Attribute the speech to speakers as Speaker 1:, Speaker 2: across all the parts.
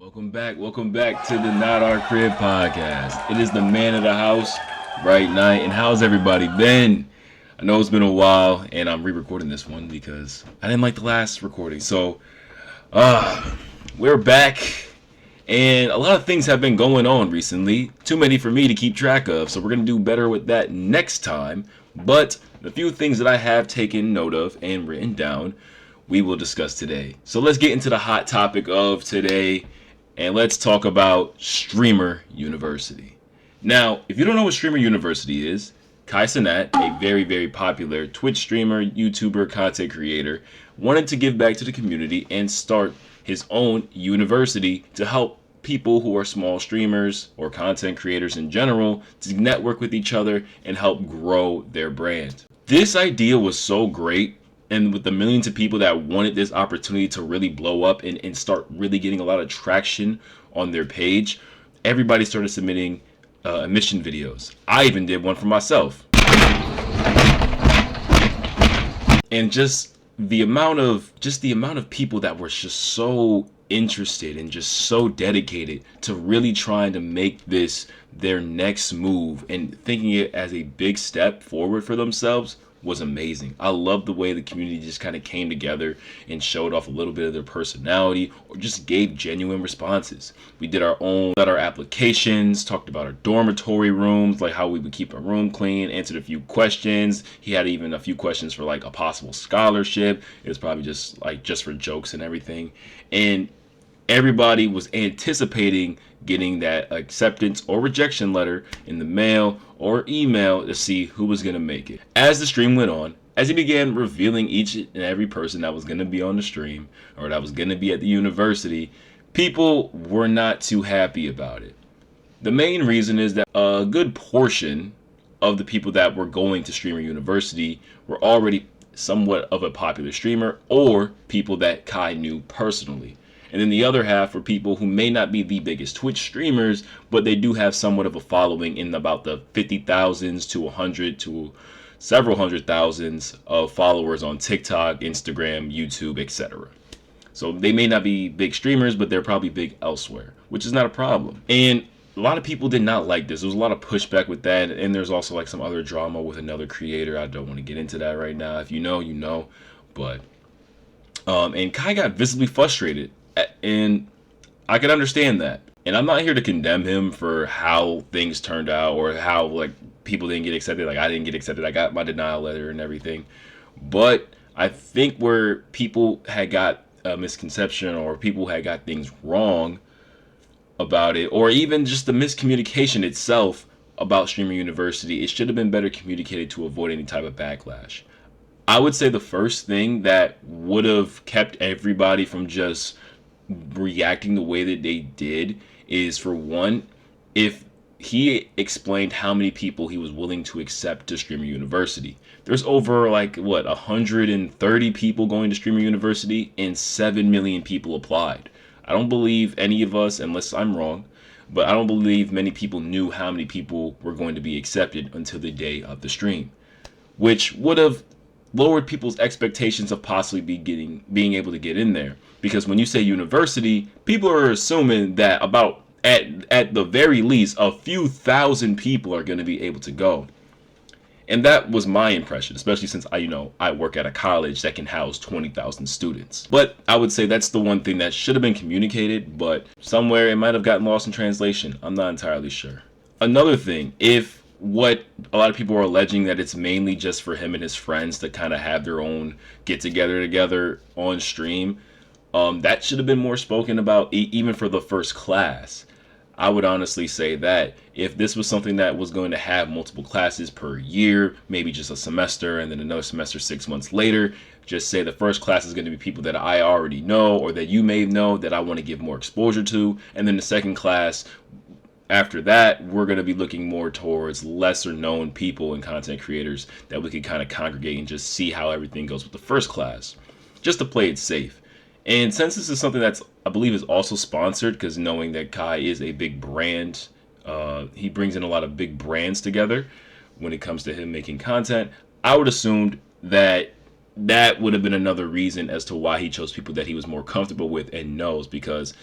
Speaker 1: Welcome back to the Not Our Crib podcast. It is the man of the house, Bright Night, and how's everybody been? I know it's been a while, and I'm re-recording this one because I didn't like the last recording. So, we're back, and a lot of things have been going on recently. Too many for me to keep track of, so we're gonna do better with that next time. But the few things that I have taken note of and written down, we will discuss today. So let's get into the hot topic of today. And let's talk about Streamer University. Now, if you don't know what Streamer University is, Kai Cenat, a very, very popular Twitch streamer, YouTuber, content creator, wanted to give back to the community and start his own university to help people who are small streamers or content creators in general to network with each other and help grow their brand. This idea was so great. And with the millions of people that wanted this opportunity to really blow up and start really getting a lot of traction on their page, everybody started submitting admission videos. I even did one for myself. And just the amount of people that were just so interested and just so dedicated to really trying to make this their next move and thinking it as a big step forward for themselves was amazing. I love the way the community just kind of came together and showed off a little bit of their personality or just gave genuine responses. We did our applications, talked about our dormitory rooms, like how we would keep a room clean, answered a few questions. He had even a few questions for like a possible scholarship. It was probably just for jokes and everything. And everybody was anticipating getting that acceptance or rejection letter in the mail or email to see who was going to make it. As the stream went on, as he began revealing each and every person that was going to be on the stream or that was going to be at the university, people were not too happy about it. The main reason is that a good portion of the people that were going to Streamer University were already somewhat of a popular streamer or people that Kai knew personally. And then the other half are people who may not be the biggest Twitch streamers, but they do have somewhat of a following in about the 50,000s to 100 to several hundred thousands of followers on TikTok, Instagram, YouTube, etc. So they may not be big streamers, but they're probably big elsewhere, which is not a problem. And a lot of people did not like this. There was a lot of pushback with that, and there's also like some other drama with another creator. I don't want to get into that right now. If you know, you know. But and Kai got visibly frustrated. And I can understand that. And I'm not here to condemn him for how things turned out or how like people didn't get accepted. Like I didn't get accepted. I got my denial letter and everything. But I think where people had got a misconception or people had got things wrong about it, or even just the miscommunication itself about Streamer University, it should have been better communicated to avoid any type of backlash. I would say the first thing that would have kept everybody from just reacting the way that they did is, for one, if he explained how many people he was willing to accept to Streamer University. There's over 130 people going to Streamer University and 7 million people applied. I don't believe any of us, unless I'm wrong, but I don't believe many people knew how many people were going to be accepted until the day of the stream, which would have lowered people's expectations of possibly being able to get in there. Because when you say university, people are assuming that about at the very least a few thousand people are going to be able to go. And that was my impression, especially since I work at a college that can house 20,000 students. But I would say that's the one thing that should have been communicated, but somewhere it might have gotten lost in translation. I'm not entirely sure. Another thing, if what a lot of people are alleging that it's mainly just for him and his friends to kind of have their own get together on stream, that should have been more spoken about even for the first class. I would honestly say that if this was something that was going to have multiple classes per year, maybe just a semester and then another semester 6 months later, just say the first class is going to be people that I already know or that you may know that I want to give more exposure to, and then the second class after that, we're going to be looking more towards lesser known people and content creators that we can kind of congregate and just see how everything goes with the first class, just to play it safe. And since this is something that's, I believe, is also sponsored, because knowing that Kai is a big brand, he brings in a lot of big brands together when it comes to him making content, I would assume that that would have been another reason as to why he chose people that he was more comfortable with and knows, because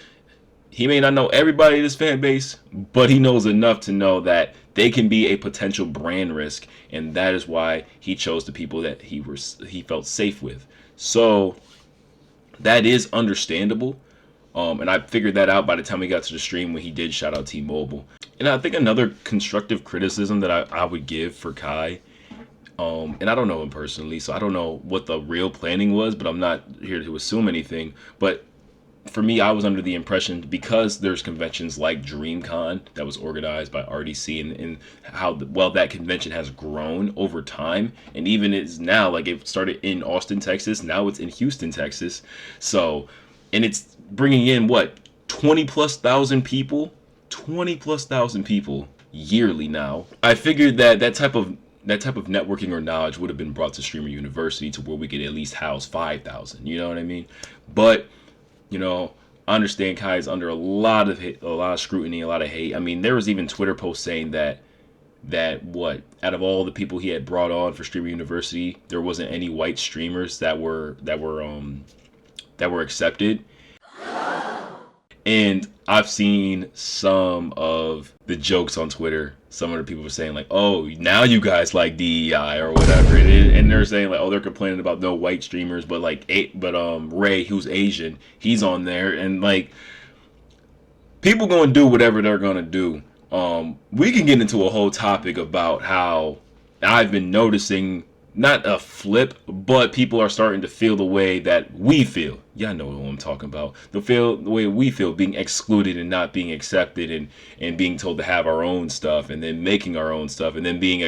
Speaker 1: He may not know everybody in his fan base, but he knows enough to know that they can be a potential brand risk, and that is why he chose the people that he felt safe with. So that is understandable. And I figured that out by the time we got to the stream when he did shout out T-Mobile. And I think another constructive criticism that I would give for Kai, and I don't know him personally, so I don't know what the real planning was, but I'm not here to assume anything. But for me, I was under the impression, because there's conventions like DreamCon that was organized by RDC, and how well that convention has grown over time, and even is now, like, it started in Austin, Texas, now it's in Houston, Texas. So, and it's bringing in what, 20 plus thousand people, 20 plus thousand people yearly now. I figured that that type of networking or knowledge would have been brought to Streamer University, to where we could at least house 5,000. You know what I mean? But I understand Kai is under a lot of hate, a lot of scrutiny, a lot of hate. I mean, there was even Twitter posts saying that what, out of all the people he had brought on for Streamer University, there wasn't any white streamers that were accepted. And I've seen some of the jokes on Twitter. Some of the people were saying, like, "Oh, now you guys like DEI or whatever," and they're saying, like, "Oh, they're complaining about no white streamers, but Ray, who's Asian, he's on there," and like, people gonna do whatever they're gonna do. We can get into a whole topic about how I've been noticing, not a flip, but people are starting to feel the way that we feel. Y'all know what I'm talking about. The way we feel, being excluded and not being accepted, and being told to have our own stuff, and then making our own stuff, and then being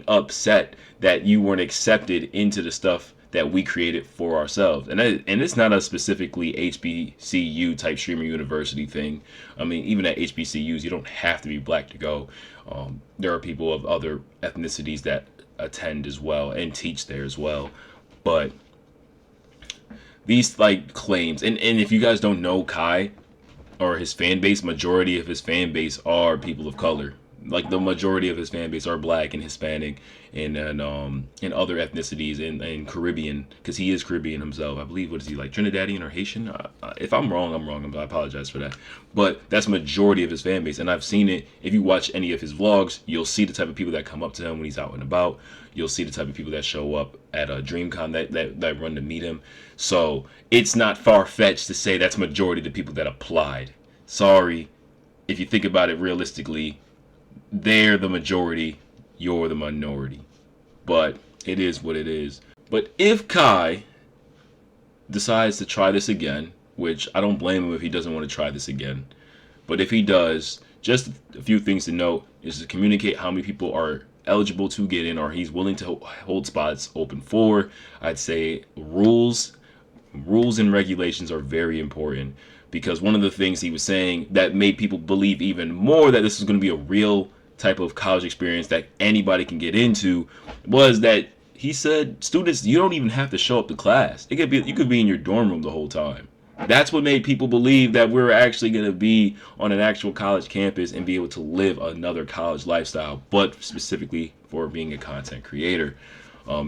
Speaker 1: upset that you weren't accepted into the stuff that we created for ourselves. And it's not a specifically HBCU type Streamer University thing. I mean, even at HBCUs, you don't have to be black to go. There are people of other ethnicities that attend as well and teach there as well. But these, like, claims, and if you guys don't know Kai or his fan base, majority of his fan base are people of color. Like, the majority of his fan base are black and Hispanic, and other ethnicities, and Caribbean, because he is Caribbean himself. I believe, what is he, like, Trinidadian or Haitian? If I'm wrong, I'm wrong. I apologize for that. But that's majority of his fan base, and I've seen it. If you watch any of his vlogs, you'll see the type of people that come up to him when he's out and about. You'll see the type of people that show up at a DreamCon that run to meet him. So it's not far-fetched to say that's majority of the people that applied. Sorry, if you think about it realistically, they're the majority, you're the minority. But it is what it is. But if Kai decides to try this again, which I don't blame him if he doesn't want to try this again, but if he does, just a few things to note is to communicate how many people are eligible to get in, or he's willing to hold spots open for. I'd say rules and regulations are very important, because one of the things he was saying that made people believe even more that this is going to be a real type of college experience that anybody can get into was that he said, students, you don't even have to show up to class. You could be in your dorm room the whole time. That's what made people believe that we're actually going to be on an actual college campus and be able to live another college lifestyle, but specifically for being a content creator.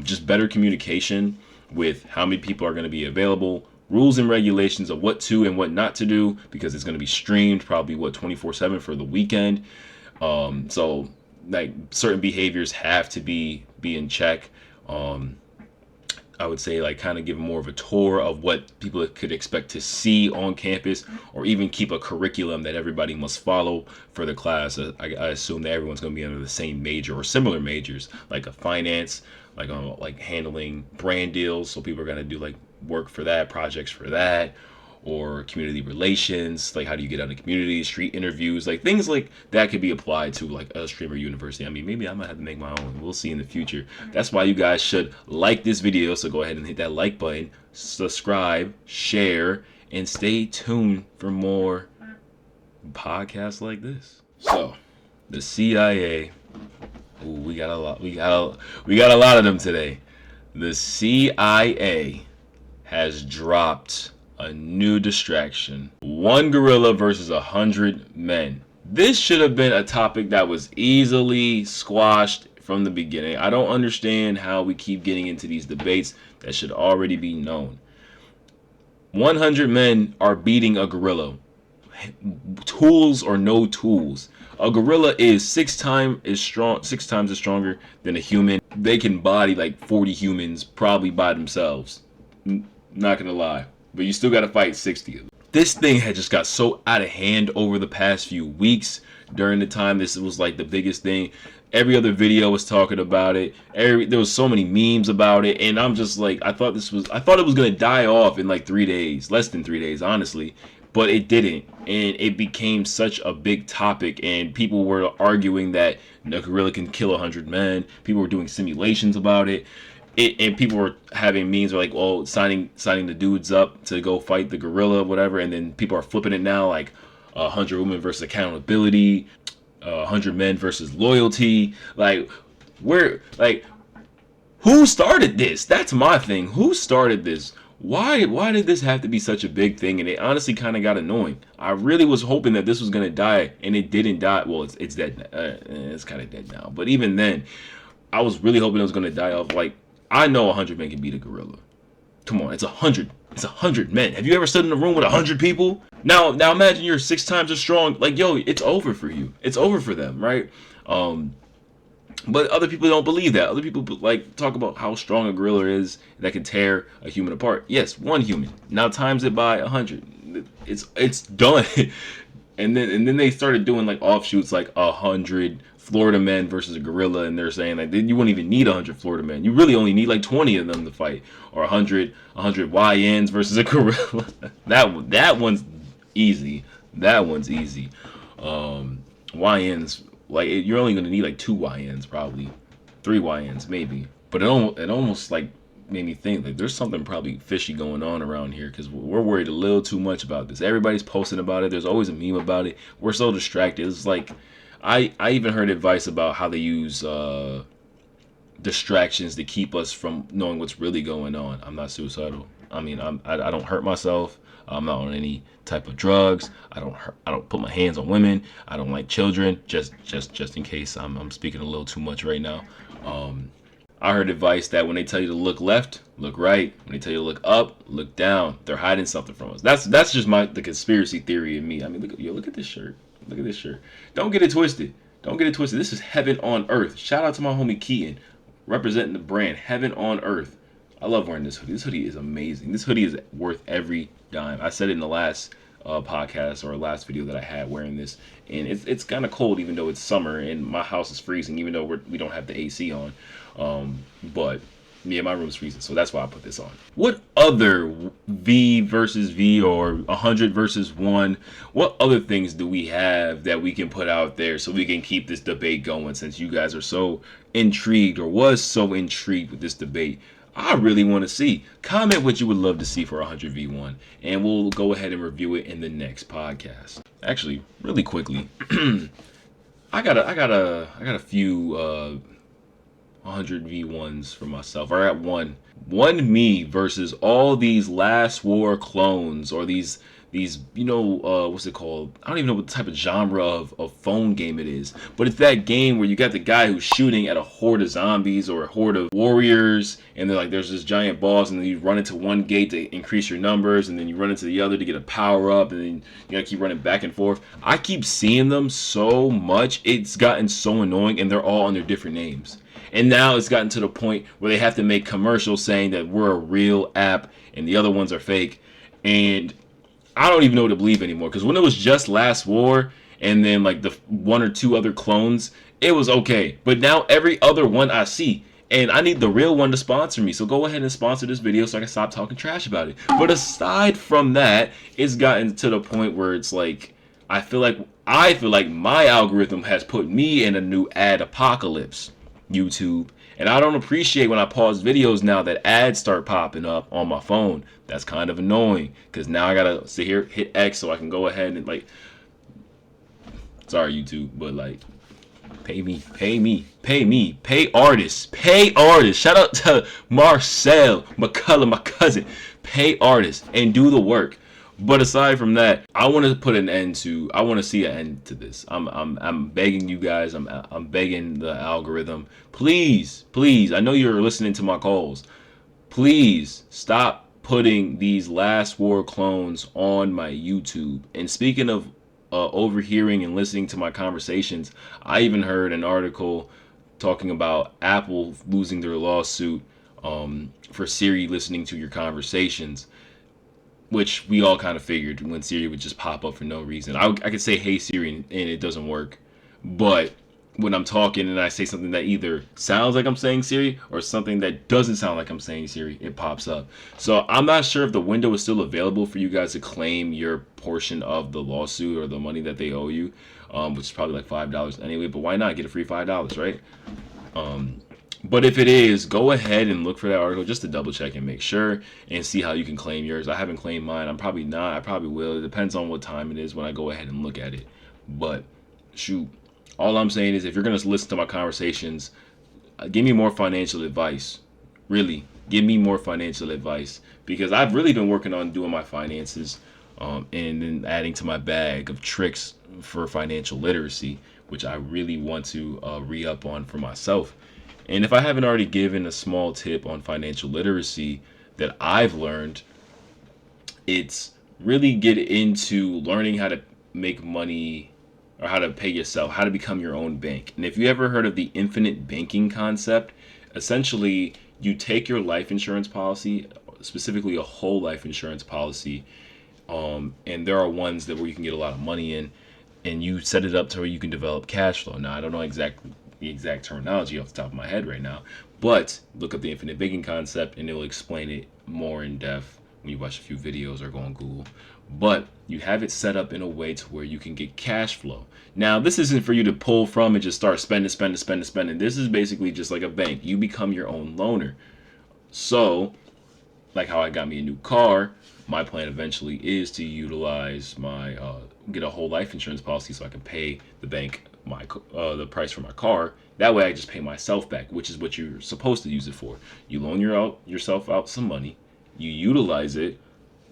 Speaker 1: Just better communication with how many people are going to be available, rules and regulations of what to and what not to do, because it's going to be streamed probably 24/7 for the weekend. So, like, certain behaviors have to be in check. I would say, like, kind of give more of a tour of what people could expect to see on campus, or even keep a curriculum that everybody must follow for the class. I assume that everyone's going to be under the same major or similar majors, like a finance, like handling brand deals. So people are going to do, like, work for that, projects for that, or community relations, like how do you get out in the community, street interviews, like things like that could be applied to, like, a Streamer University. I mean, maybe I might have to make my own. We'll see in the future. That's why you guys should like this video, so go ahead and hit that like button, subscribe, share, and stay tuned for more podcasts like this. So, the CIA, we got a lot of them today. The CIA has dropped a new distraction. One gorilla versus 100 men. This should have been a topic that was easily squashed from the beginning. I don't understand how we keep getting into these debates that should already be known. 100 men are beating a gorilla tools or no tools. A gorilla is six times as stronger than a human. They can body like 40 humans probably by themselves. Not gonna lie, but you still gotta fight 60 of them. This thing had just got so out of hand over the past few weeks. During the time this was like the biggest thing, every other video was talking about it. There was so many memes about it, and I'm just like, I thought it was gonna die off in like 3 days, less than 3 days, honestly. But it didn't, and it became such a big topic, and people were arguing that a gorilla can kill 100 men. People were doing simulations about it. And people were having memes like, oh, signing the dudes up to go fight the gorilla, whatever, and then people are flipping it now like 100 women versus accountability, 100 men versus loyalty. Like, who started this? That's my thing. Who started this? Why did this have to be such a big thing? And it honestly kind of got annoying. I really was hoping that this was gonna die, and it didn't die. Well, it's dead. It's kind of dead now. But even then, I was really hoping it was gonna die off. Like, I know 100 men can beat a gorilla. Come on, it's 100. It's 100 men. Have you ever stood in a room with 100 people? Now imagine you're 6 times as strong. Like, yo, it's over for you. It's over for them, right? But other people don't believe that. Other people like talk about how strong a gorilla is that can tear a human apart. Yes, one human. Now times it by 100. It's done. And then they started doing like offshoots like 100 Florida men versus a gorilla, and they're saying like you wouldn't even need 100 Florida men. You really only need like 20 of them to fight, or 100 YNs versus a gorilla. that one's easy. That one's easy. YNs, like, you're only gonna need like 2 YNs, probably 3 YNs maybe. But it almost like made me think like there's something probably fishy going on around here, because we're worried a little too much about this. Everybody's posting about it. There's always a meme about it. We're so distracted. It's like I even heard advice about how they use distractions to keep us from knowing what's really going on. I'm not suicidal. I mean, I don't hurt myself. I'm not on any type of drugs. I don't put my hands on women. I don't like children. Just in case I'm speaking a little too much right now. I heard advice that when they tell you to look left, look right. When they tell you to look up, look down. They're hiding something from us. That's just the conspiracy theory in me. I mean, look at this shirt. Look at this shirt. Don't get it twisted. Don't get it twisted. This is heaven on earth. Shout out to my homie Keaton, representing the brand Heaven on Earth. I love wearing this hoodie. This hoodie is amazing. This hoodie is worth every dime. I said it in the last podcast or last video that I had wearing this, and it's kind of cold even though it's summer, and my house is freezing even though we don't have the AC on. But yeah, my room's freezing, so that's why I put this on. What other V versus V or 100 versus 1? What other things do we have that we can put out there so we can keep this debate going, since you guys are so intrigued or was so intrigued with this debate? I really want to see. Comment what you would love to see for 100v1, and we'll go ahead and review it in the next podcast. Actually, really quickly, I got a few 100v1s for myself. I got one me versus all these Last War clones, or these what's it called? I don't even know what type of genre of phone game it is, but it's that game where you got the guy who's shooting at a horde of zombies or a horde of warriors, and there's this giant boss, and then you run into one gate to increase your numbers, and then you run into the other to get a power up, and then you gotta keep running back and forth. I keep seeing them so much, it's gotten so annoying, and they're all under different names. And now it's gotten to the point where they have to make commercials saying that we're a real app and the other ones are fake. And I don't even know what to believe anymore, because when it was just Last War and then like the 1 or 2 other clones, it was okay. But now every other one I see, and I need the real one to sponsor me. So go ahead and sponsor this video so I can stop talking trash about it. But aside from that, it's gotten to the point where it's like I feel like my algorithm has put me in a new ad apocalypse, YouTube. And I don't appreciate when I pause videos now that ads start popping up on my phone. That's kind of annoying, because now I gotta sit here, hit X so I can go ahead and sorry YouTube, but pay artists. Shout out to Marcel McCullough, my cousin. Pay artists and do the work. But aside from that, I want to see an end to this. I'm begging you guys. I'm begging the algorithm. Please, I know you're listening to my calls. Please stop putting these Last War clones on my YouTube. And speaking of overhearing and listening to my conversations, I even heard an article talking about Apple losing their lawsuit for Siri listening to your conversations, which we all kind of figured when Siri would just pop up for no reason. I could say, "Hey Siri," and it doesn't work. But when I'm talking and I say something that either sounds like I'm saying Siri or something that doesn't sound like I'm saying Siri, it pops up. So I'm not sure if the window is still available for you guys to claim your portion of the lawsuit or the money that they owe you, which is probably like $5 anyway. But why not get a free $5, right? But if it is, go ahead and look for that article just to double check and make sure and see how you can claim yours. I haven't claimed mine. I'm probably not. I probably will. It depends on what time it is when I go ahead and look at it. But shoot, all I'm saying is if you're going to listen to my conversations, give me more financial advice. Really, give me more financial advice because I've really been working on doing my finances and then adding to my bag of tricks for financial literacy, which I really want to re-up on for myself. And if I haven't already given a small tip on financial literacy that I've learned, it's really get into learning how to make money or how to pay yourself, how to become your own bank. And if you ever heard of the infinite banking concept, essentially you take your life insurance policy, specifically a whole life insurance policy, and there are ones that where you can get a lot of money in, and you set it up to where you can develop cash flow. Now, I don't know the exact terminology off the top of my head right now, but look up the infinite banking concept and it will explain it more in depth when you watch a few videos or go on Google. But you have it set up in a way to where you can get cash flow. Now, this isn't for you to pull from and just start spending. This is basically just like a bank. You become your own loaner. So, like how I got me a new car, my plan eventually is to utilize my get a whole life insurance policy so I can pay the bank the price for my car. That way I just pay myself back, which is what you're supposed to use it for. You loan yourself out some money, you utilize it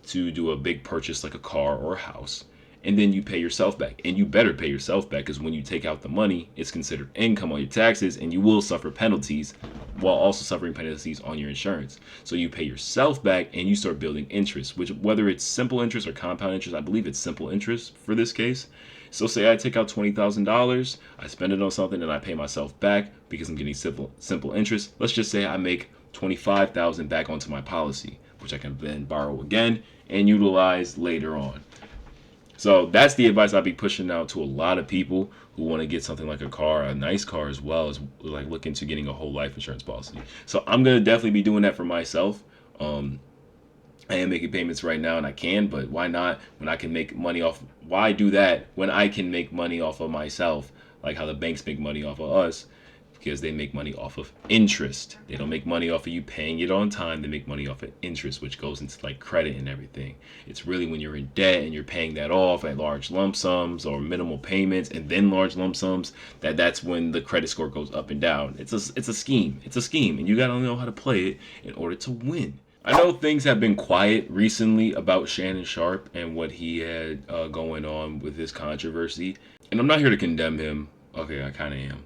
Speaker 1: to do a big purchase like a car or a house, and then you pay yourself back. And you better pay yourself back because when you take out the money, it's considered income on your taxes and you will suffer penalties while also suffering penalties on your insurance. So you pay yourself back and you start building interest, which whether it's simple interest or compound interest, I believe it's simple interest for this case. So say I take out $20,000, I spend it on something and I pay myself back because I'm getting simple interest. Let's just say I make $25,000 back onto my policy, which I can then borrow again and utilize later on. So that's the advice I'll be pushing out to a lot of people who want to get something like a car, a nice car, as well as like look into getting a whole life insurance policy. So I'm going to definitely be doing that for myself. I am making payments right now and I can, but why not when I can make money off? Why do that when I can make money off of myself, like how the banks make money off of us? Because they make money off of interest. They don't make money off of you paying it on time. They make money off of interest, which goes into like credit and everything. It's really when you're in debt and you're paying that off at large lump sums or minimal payments and then large lump sums, that's when the credit score goes up and down. It's a scheme. It's a scheme, and you gotta know how to play it in order to win. I know things have been quiet recently about Shannon Sharp and what he had going on with his controversy, and I'm not here to condemn him. Okay, I kind of am.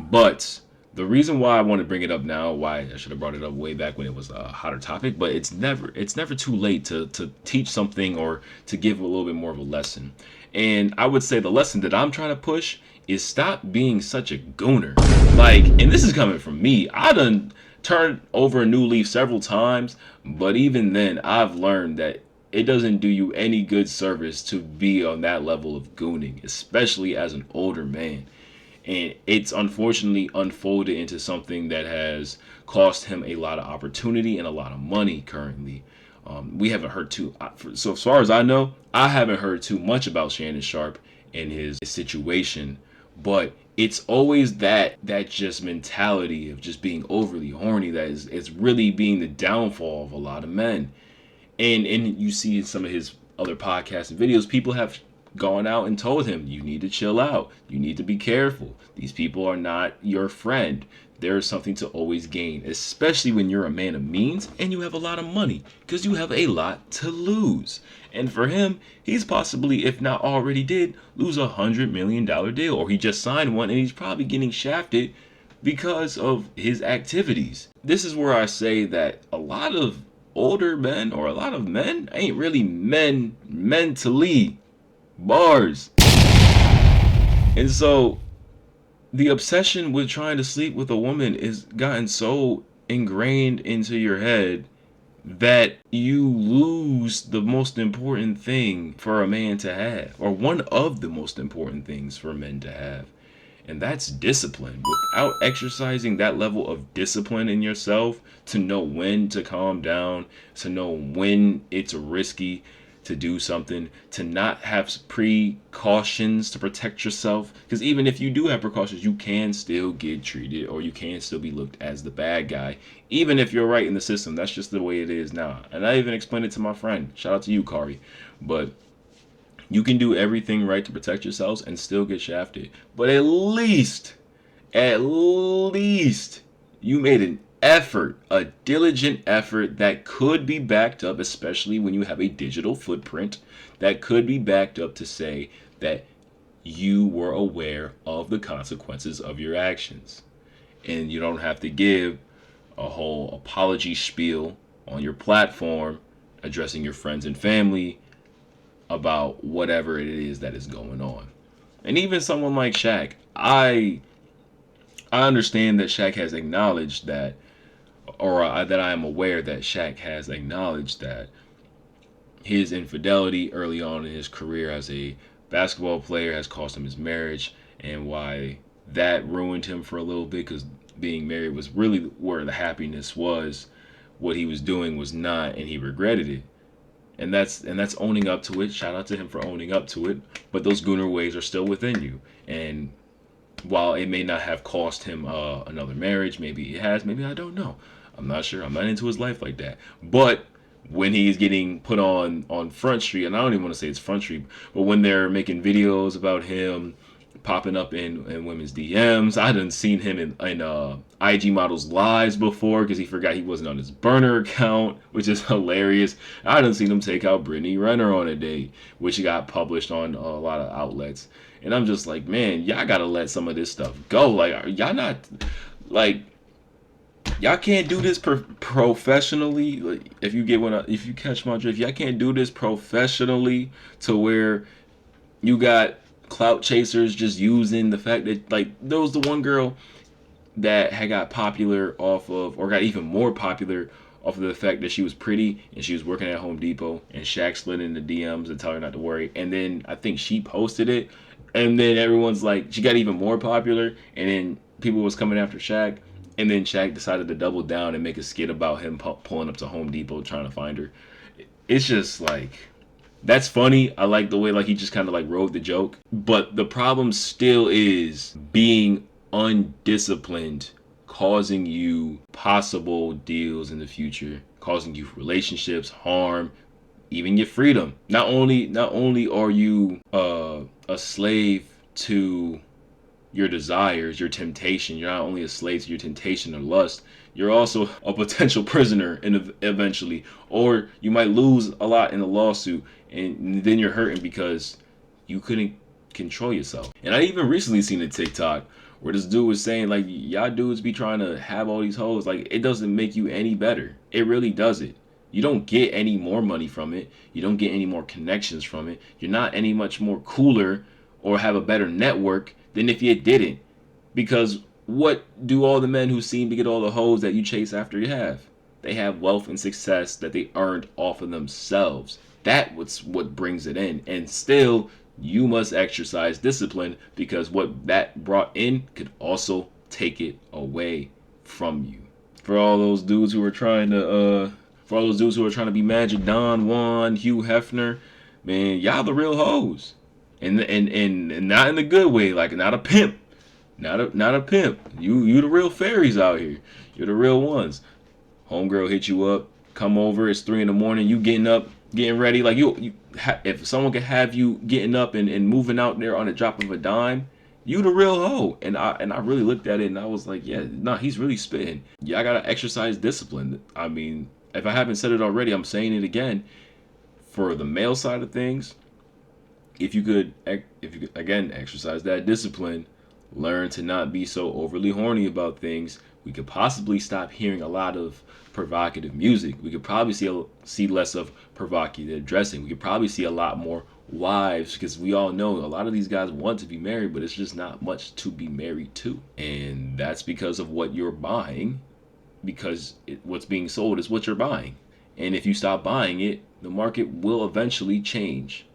Speaker 1: But the reason why I want to bring it up now, why I should have brought it up way back when it was a hotter topic, but it's never too late to teach something or to give a little bit more of a lesson. And I would say the lesson that I'm trying to push is stop being such a gooner. Like, and this is coming from me. I done turned over a new leaf several times, but even then I've learned that it doesn't do you any good service to be on that level of gooning, especially as an older man. And it's unfortunately unfolded into something that has cost him a lot of opportunity and a lot of money currently. We haven't heard so as far as I know, I haven't heard too much about Shannon Sharp and his situation, but it's always that just mentality of just being overly horny that is really being the downfall of a lot of men. And you see in some of his other podcasts and videos, people have gone out and told him, you need to chill out. You need to be careful. These people are not your friend. There is something to always gain, especially when you're a man of means and you have a lot of money, because you have a lot to lose. And for him, he's possibly, if not already did, lose $100 million deal, or he just signed one and he's probably getting shafted because of his activities. This is where I say that a lot of older men, or a lot of men, ain't really men mentally. Bars. And so the obsession with trying to sleep with a woman is gotten so ingrained into your head that you lose the most important thing for a man to have, or one of the most important things for men to have, and that's discipline. Without exercising that level of discipline in yourself to know when to calm down, to know when it's risky to do something, to not have precautions to protect yourself, because even if you do have precautions, you can still get treated, or you can still be looked as the bad guy, even if you're right in the system. That's just the way it is now. And I even explained it to my friend, shout out to you, Kari, but you can do everything right to protect yourselves and still get shafted. But at least you made an effort, a diligent effort that could be backed up, especially when you have a digital footprint, that could be backed up to say that you were aware of the consequences of your actions. And you don't have to give a whole apology spiel on your platform addressing your friends and family about whatever it is that is going on. And even someone like Shaq, I understand that Shaq has acknowledged that, or that I am aware that Shaq has acknowledged that his infidelity early on in his career as a basketball player has cost him his marriage, and why that ruined him for a little bit, because being married was really where the happiness was. What he was doing was not, and he regretted it. And that's owning up to it. Shout out to him for owning up to it. But those gooner ways are still within you. And while it may not have cost him another marriage, maybe it has, maybe I don't know. I'm not sure. I'm not into his life like that. But when he's getting put on Front Street, and I don't even want to say it's Front Street, but when they're making videos about him popping up in women's DMs, I done seen him in IG models lives before, because he forgot he wasn't on his burner account, which is hilarious. I done seen him take out Brittany Renner on a date, which got published on a lot of outlets. And I'm just like, man, y'all gotta let some of this stuff go. Like, y'all not, like, y'all can't do this professionally. Like, if you catch my drift, y'all can't do this professionally to where you got clout chasers just using the fact that, like, there was the one girl that had got popular off of, or got even more popular off of the fact that she was pretty and she was working at Home Depot, and Shaq slid in the DMs and tell her not to worry. And then I think she posted it, and then everyone's like, she got even more popular, and then people was coming after Shaq, and then Shaq decided to double down and make a skit about him pulling up to Home Depot trying to find her. It's just like, that's funny. I like the way, like, he just kind of like rode the joke. But the problem still is being undisciplined, causing you possible deals in the future, causing you relationships, harm, even your freedom. Not only are you a slave to your desires, your temptation. You're not only a slave to your temptation or lust, you're also a potential prisoner eventually. Or you might lose a lot in a lawsuit, and then you're hurting because you couldn't control yourself. And I even recently seen a TikTok where this dude was saying, like, y'all dudes be trying to have all these hoes. Like, it doesn't make you any better. It really doesn't. You don't get any more money from it. You don't get any more connections from it. You're not any much more cooler or have a better network than if you didn't. Because what do all the men who seem to get all the hoes that you chase after you have? They have wealth and success that they earned off of themselves. That's what brings it in. And still, you must exercise discipline, because what that brought in could also take it away from you. For all those dudes who are trying to be Magic Don Juan, Hugh Hefner, man, y'all the real hoes. And not in the good way, like, not a pimp. Not a pimp. You the real fairies out here. You're the real ones. Homegirl hit you up, come over, it's 3 a.m, you getting up, getting ready. Like, if someone could have you getting up and moving out there on the drop of a dime, you the real hoe. And I really looked at it and I was like, yeah, nah, he's really spitting. Yeah, I gotta exercise discipline. I mean, if I haven't said it already, I'm saying it again. For the male side of things, if you could again exercise that discipline, learn to not be so overly horny about things, We could possibly stop hearing a lot of provocative music. We could probably see less of provocative dressing. We could probably see a lot more wives, because we all know a lot of these guys want to be married, but it's just not much to be married to. And that's because of what you're buying, because what's being sold is what you're buying. And if you stop buying it, the market will eventually change.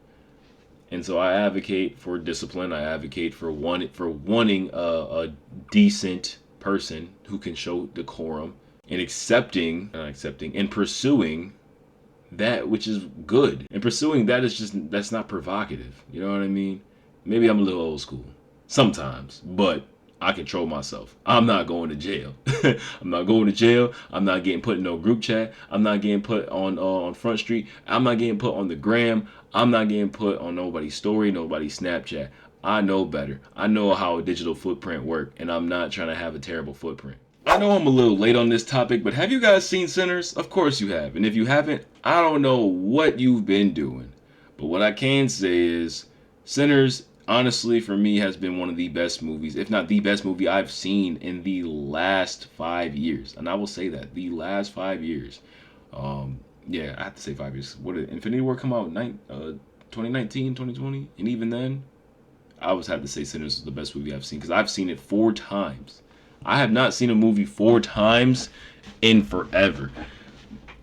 Speaker 1: And so I advocate for discipline. I advocate for wanting a decent person who can show decorum, and accepting and pursuing that which is good. And pursuing that is that's not provocative. You know what I mean? Maybe I'm a little old school sometimes, but I control myself. I'm not going to jail. I'm not going to jail. I'm not getting put in no group chat. I'm not getting put on Front Street. I'm not getting put on the gram. I'm not getting put on nobody's story, nobody's Snapchat. I know better. I know how a digital footprint works, and I'm not trying to have a terrible footprint. I know I'm a little late on this topic, but have you guys seen Sinners? Of course you have. And if you haven't, I don't know what you've been doing. But what I can say is Sinners, honestly, for me, has been one of the best movies, if not the best movie I've seen in the last 5 years. And I will say that, the last 5 years. Yeah, I have to say 5 years. What did Infinity War come out? 2019, 2020? And even then, I always have to say Sinners is the best movie I've seen, because I've seen it 4 times. I have not seen a movie 4 times in forever.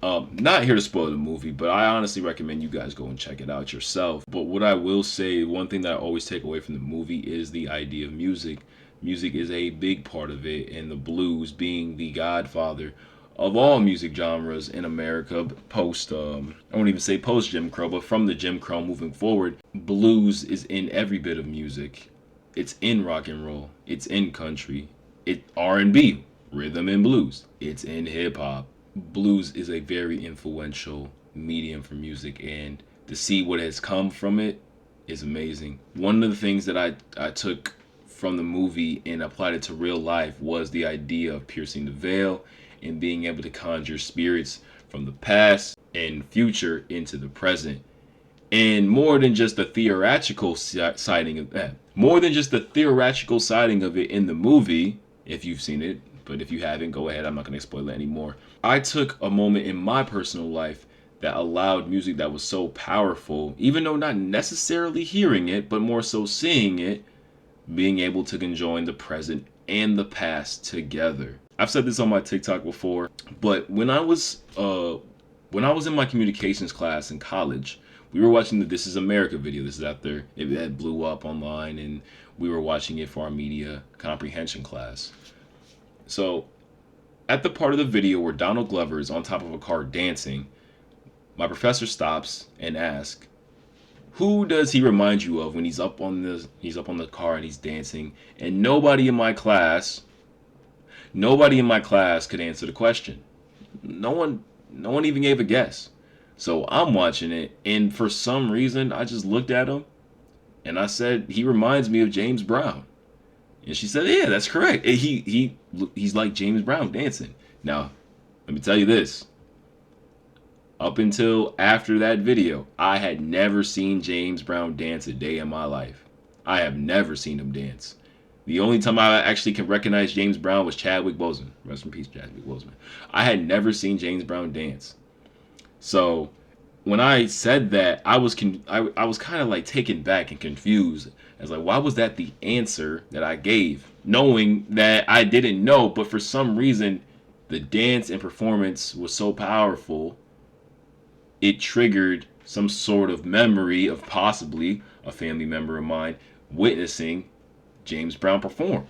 Speaker 1: Not here to spoil the movie, but I honestly recommend you guys go and check it out yourself. But what I will say, one thing that I always take away from the movie is the idea of music. Music is a big part of it, and the blues being the godfather of all music genres in America post, I won't even say post Jim Crow, but from the Jim Crow moving forward, blues is in every bit of music. It's in rock and roll. It's in country. It's R&B, rhythm and blues. It's in hip hop. Blues is a very influential medium for music, and to see what has come from it is amazing. One of the things that I took from the movie and applied it to real life was the idea of piercing the veil and being able to conjure spirits from the past and future into the present. And more than just the theoretical siding of that, more than just the theoretical siding of it in the movie, if you've seen it, but if you haven't, go ahead. I'm not going to spoil it anymore. I took a moment in my personal life that allowed music that was so powerful, even though not necessarily hearing it, but more so seeing it, being able to conjoin the present and the past together. I've said this on my TikTok before, but when I was in my communications class in college, we were watching the This Is America video. This is after it had blew up online, and we were watching it for our media comprehension class. So, at the part of the video where Donald Glover is on top of a car dancing, my professor stops and asks, "Who does he remind you of when he's up on the car and he's dancing?" And nobody in my class could answer the question. No one even gave a guess. So I'm watching it, and for some reason I just looked at him and I said, "He reminds me of James Brown." And she said, "Yeah, that's correct. He's like James Brown dancing." Now, let me tell you this. Up until after that video, I had never seen James Brown dance a day in my life. I have never seen him dance. The only time I actually can recognize James Brown was Chadwick Boseman. Rest in peace, Chadwick Boseman. I had never seen James Brown dance. So when I said that, I was kind of like taken back and confused. I was like, why was that the answer that I gave? Knowing that I didn't know, but for some reason, the dance and performance was so powerful, it triggered some sort of memory of possibly a family member of mine witnessing James Brown perform.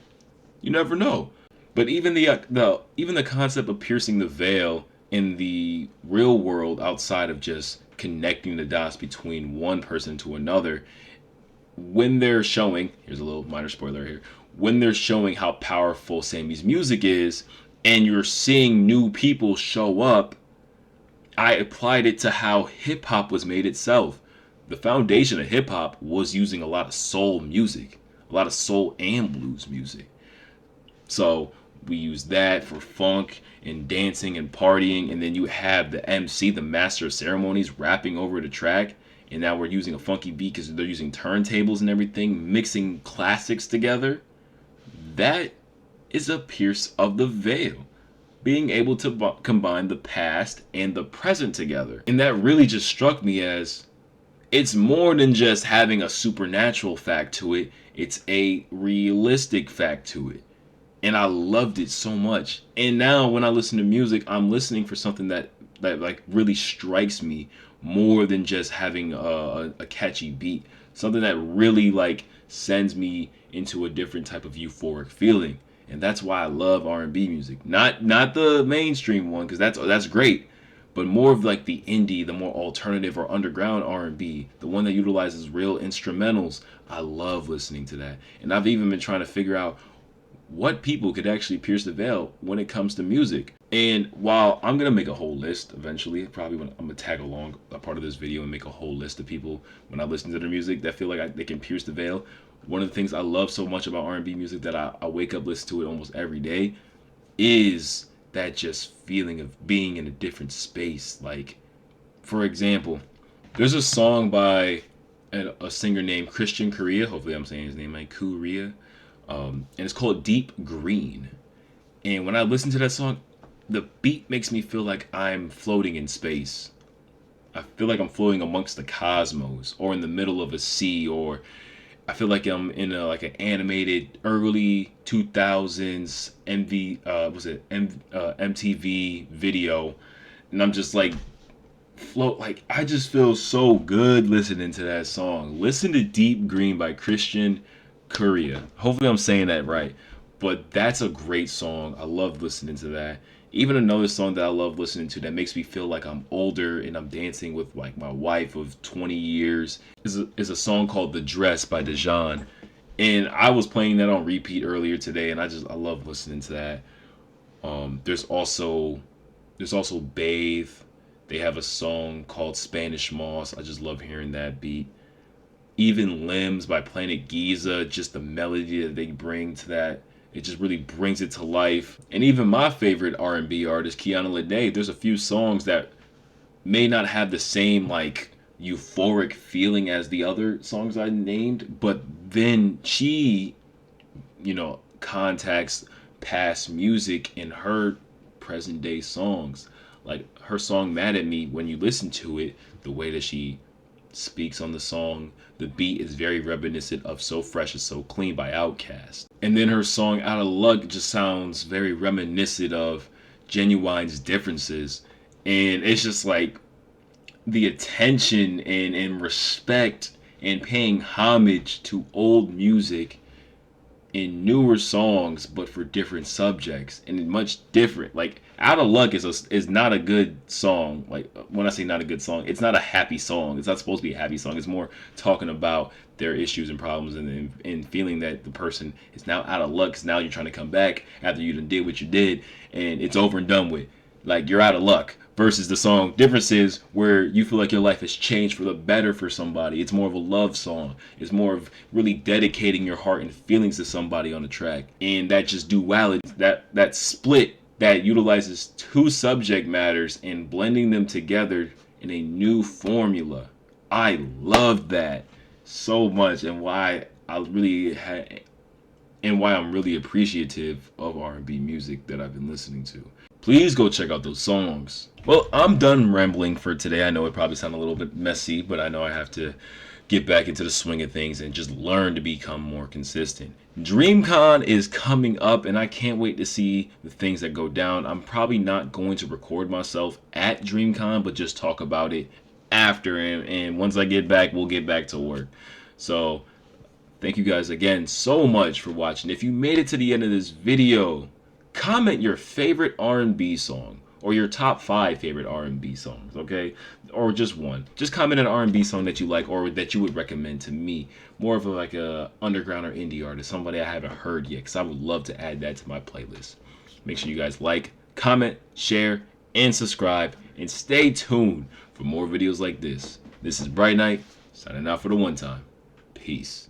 Speaker 1: You never know. But even the concept of piercing the veil in the real world, outside of just connecting the dots between one person to another, when they're showing, here's a little minor spoiler here, when they're showing how powerful Sammy's music is, and you're seeing new people show up, I applied it to how hip hop was made itself. The foundation of hip hop was using a lot of soul music, a lot of soul and blues music. So we use that for funk and dancing and partying, and then you have the MC, the master of ceremonies, rapping over the track. And now we're using a funky beat because they're using turntables and everything, mixing classics together. That is a pierce of the veil, being able to combine the past and the present together. And that really just struck me as it's more than just having a supernatural fact to it, it's a realistic fact to it. And I loved it so much. And now when I listen to music, I'm listening for something that like really strikes me more than just having a catchy beat. Something that really like sends me into a different type of euphoric feeling. And that's why I love R&B music. Not the mainstream one, because that's great, but more of like the indie, the more alternative or underground R&B, the one that utilizes real instrumentals. I love listening to that. And I've even been trying to figure out what people could actually pierce the veil when it comes to music. And while I'm gonna make a whole list eventually, probably when I'm gonna tag along a part of this video and make a whole list of people when I listen to their music that feel like they can pierce the veil. One of the things I love so much about R&B music that I wake up listen to it almost every day is that just feeling of being in a different space. Like, for example, there's a song by a singer named Christian Korea. Hopefully, I'm saying his name like Korea. And it's called Deep Green. And when I listen to that song, the beat makes me feel like I'm floating in space. I feel like I'm floating amongst the cosmos, or in the middle of a sea, or I feel like I'm in a like an animated early 2000s MTV video, and I'm just like float. Like, I just feel so good listening to that song. Listen to Deep Green by Christian Korea. Hopefully I'm saying that right. But that's a great song. I love listening to that. Even another song that I love listening to that makes me feel like I'm older and I'm dancing with like my wife of 20 years is a song called The Dress by Dejan. And I was playing that on repeat earlier today, and I love listening to that. There's also Bathe. They have a song called Spanish Moss. I just love hearing that beat. Even Limbs by Planet Giza, just the melody that they bring to that, it just really brings it to life. And even my favorite R&B artist, Kiana Lede, there's a few songs that may not have the same like euphoric feeling as the other songs I named, but then she, contacts past music in her present day songs. Like her song Mad at Me, when you listen to it, the way that she speaks on the song, the beat is very reminiscent of So Fresh and So Clean by Outkast. And then her song Out of Luck just sounds very reminiscent of Genuine's Differences. And it's just like the attention and respect and paying homage to old music in newer songs, but for different subjects and much different. Like Out of Luck is not a good song. Like when I say not a good song, it's not a happy song. It's not supposed to be a happy song. It's more talking about their issues and problems and feeling that the person is now out of luck because now you're trying to come back after you done did what you did and it's over and done with. Like you're out of luck. Versus the song Differences, where you feel like your life has changed for the better for somebody. It's more of a love song. It's more of really dedicating your heart and feelings to somebody on the track. And that just duality, that split that utilizes two subject matters and blending them together in a new formula. I love that so much, and why I'm really appreciative of R&B music that I've been listening to. Please go check out those songs. Well, I'm done rambling for today. I know it probably sounded a little bit messy, but I know I have to get back into the swing of things and just learn to become more consistent. DreamCon is coming up, and I can't wait to see the things that go down. I'm probably not going to record myself at DreamCon, but just talk about it after, and once I get back, we'll get back to work. So thank you guys again so much for watching. If you made it to the end of this video, comment your favorite R&B song or your top 5 favorite R&B songs, okay? Or just one. Just comment an R&B song that you like or that you would recommend to me. More of like a underground or indie artist, somebody I haven't heard yet, because I would love to add that to my playlist. Make sure you guys like, comment, share, and subscribe, and stay tuned for more videos like this. This is Bright Knight, signing out for the one time. Peace.